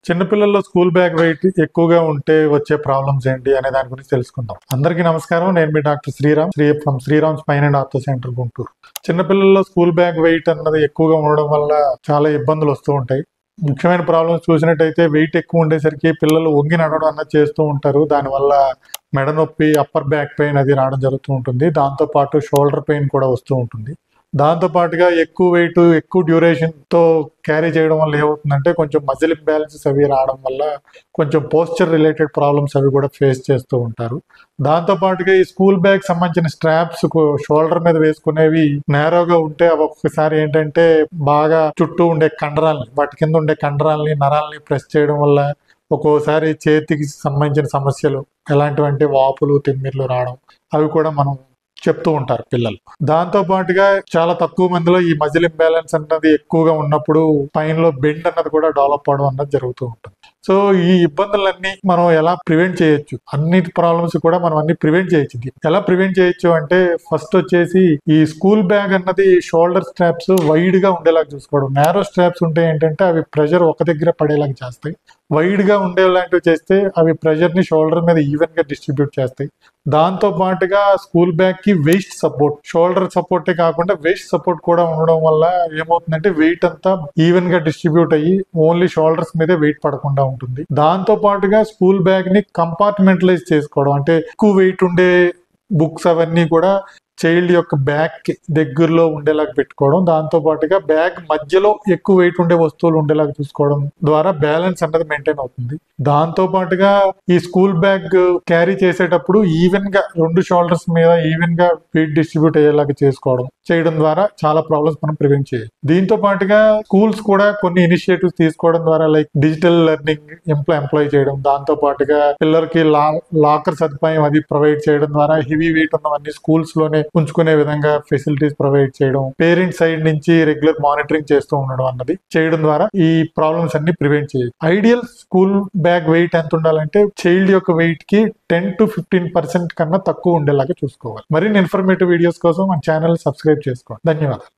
చిన్నపిల్లల్లో school bag wait ఎక్కువగా ఉంటే వచ్చే ప్రాబ్లమ్స్ ఏంటి అనే దాని గురించి తెలుసుకుందాం. అందరికీ నమస్కారం. నేను మీ doctor Sriram spine and ortho centre Guntur. చిన్నపిల్లల్లో స్కూల్ బ్యాగ్ వెయిట్ అన్నది ఎక్కువగా ఉండడం వల్ల చాలా ఇబ్బందులు వస్తూ ఉంటాయి. ముఖ్యమైన ప్రాబ్లమ్స్ చూసినట్టయితే వెయిట్ ఎక్కువ ఉండేసరికి పిల్లలు వంగి నడవడం అన్నది చేస్తూ ఉంటారు. దానివల్ల మెడ నొప్పి, అప్పర్ బ్యాక్ పెయిన్ అది రావడం జరుగుతూ ఉంటుంది. దాంతోపాటు షోల్డర్ పెయిన్ కూడా వస్తూ ఉంటుంది. దాంతో పాటుగా ఎక్కువ వెయిట్ ఎక్కువ డ్యూరేషన్ తో క్యారీ చేయడం వల్ల ఏమవుతుందంటే కొంచెం మజిల్ ఇంబ్యాలెన్సెస్ అవి రావడం వల్ల కొంచెం పోస్చర్ రిలేటెడ్ ప్రాబ్లమ్స్ అవి కూడా ఫేస్ చేస్తూ ఉంటారు. దాంతో పాటుగా ఈ స్కూల్ బ్యాగ్ సంబంధించిన స్ట్రాప్స్ షోల్డర్ మీద వేసుకునేవి నేరోగా ఉంటే అవి ఒక్కొక్కసారి ఏంటంటే బాగా చుట్టూ ఉండే కండరాలని, వాటి కింద ఉండే కండరాలని, నరాలని ప్రెస్ చేయడం వల్ల ఒక్కోసారి చేతికి సంబంధించిన సమస్యలు ఎలాంటివంటే వాపులు, తిమ్మిర్లు రావడం అవి కూడా మనం చెప్తూ ఉంటారు పిల్లలు. దాంతో పాటుగా చాలా తక్కువ మందిలో ఈ మజిల్ ఇంబ్యాలెన్స్ అన్నది ఎక్కువగా ఉన్నప్పుడు స్పైన్లో బెండ్ అన్నది కూడా డెవలప్ అవడం అన్నది జరుగుతూ ఉంటుంది. సో ఈ ఇబ్బందులన్నీ మనం ఎలా ప్రివెంట్ చేయొచ్చు, అన్నిటి ప్రాబ్లమ్స్ కూడా మనం అన్ని ప్రివెంట్ చేయొచ్చు. ఎలా ప్రివెంట్ చేయొచ్చు అంటే ఫస్ట్ వచ్చేసి ఈ స్కూల్ బ్యాగ్ అన్నది షోల్డర్ స్ట్రాప్స్ వైడ్ గా ఉండేలాగా చూసుకోవడం. నేరో స్ట్రాప్స్ ఉంటే ఏంటంటే అవి ప్రెషర్ ఒక దగ్గర పడేలాగా చేస్తాయి. వైడ్ గా ఉండేలాంటివి చేస్తే అవి ప్రెషర్ ని షోల్డర్ మీద ఈవెన్ గా డిస్ట్రిబ్యూట్ చేస్తాయి. దాంతో పాటుగా స్కూల్ బ్యాగ్ కి వేస్ట్ సపోర్ట్, షోల్డర్ సపోర్టే కాకుండా వేస్ట్ సపోర్ట్ కూడా ఉండడం వల్ల ఏమవుతుందంటే వెయిట్ అంతా ఈవెన్ గా డిస్ట్రిబ్యూట్ అయ్యి ఓన్లీ షోల్డర్స్ మీదే వెయిట్ పడకుండా ఉంటుంది. దాంతో పాటుగా స్కూల్ బ్యాగ్ ని కంపార్ట్మెంటలైజ్ చేసుకోవడం, అంటే ఎక్కువ వెయిట్ ఉండే బుక్స్ అవన్నీ కూడా చైల్డ్ యొక్క బ్యాగ్ దగ్గరలో ఉండేలాగా పెట్టుకోవడం. దాంతో పాటుగా బ్యాగ్ మధ్యలో ఎక్కువ వెయిట్ ఉండే వస్తువులు ఉండేలాగా చూసుకోవడం ద్వారా బ్యాలెన్స్ అన్నది మెయింటైన్ అవుతుంది. దాంతో పాటుగా ఈ స్కూల్ బ్యాగ్ క్యారీ చేసేటప్పుడు ఈవెన్ గా రెండు షోల్డర్స్ మీద ఈవెన్ గా వెయిట్ డిస్ట్రిబ్యూట్ అయ్యేలాగా చేయడం ద్వారా చాలా ప్రాబ్లమ్స్ మనం ప్రివెంట్ చేయొచ్చు. దీంతో పాటుగా స్కూల్స్ కూడా కొన్ని ఇనిషియేటివ్స్ తీసుకోవడం ద్వారా లైక్ డిజిటల్ లెర్నింగ్ ఎంప్లాయ్ చేయడం, దాంతో పాటుగా పిల్లలకి లాకర్ సదుపాయం అది ప్రొవైడ్ చేయడం ద్వారా హెవీ వెయిట్ ఉన్నవన్నీ స్కూల్స్ లోనే ఉంచుకునే విధంగా ఫెసిలిటీస్ ప్రొవైడ్ చేయడం, పేరెంట్స్ సైడ్ నుంచి రెగ్యులర్ మానిటరింగ్ చేస్తూ ఉండడం అన్నది చేయడం ద్వారా ఈ ప్రాబ్లమ్స్ అన్ని ప్రివెంట్ చేయొచ్చు. ఐడియల్ స్కూల్ బ్యాగ్ వెయిట్ ఎంత ఉండాలంటే చైల్డ్ యొక్క వెయిట్ కి 10 to 15% కన్నా తక్కువ ఉండేలాగా చూసుకోవాలి. మరిన్ని ఇన్ఫర్మేటివ్ వీడియోస్ కోసం మన ఛానల్ సబ్స్క్రైబ్ చేసుకోండి. ధన్యవాదాలు.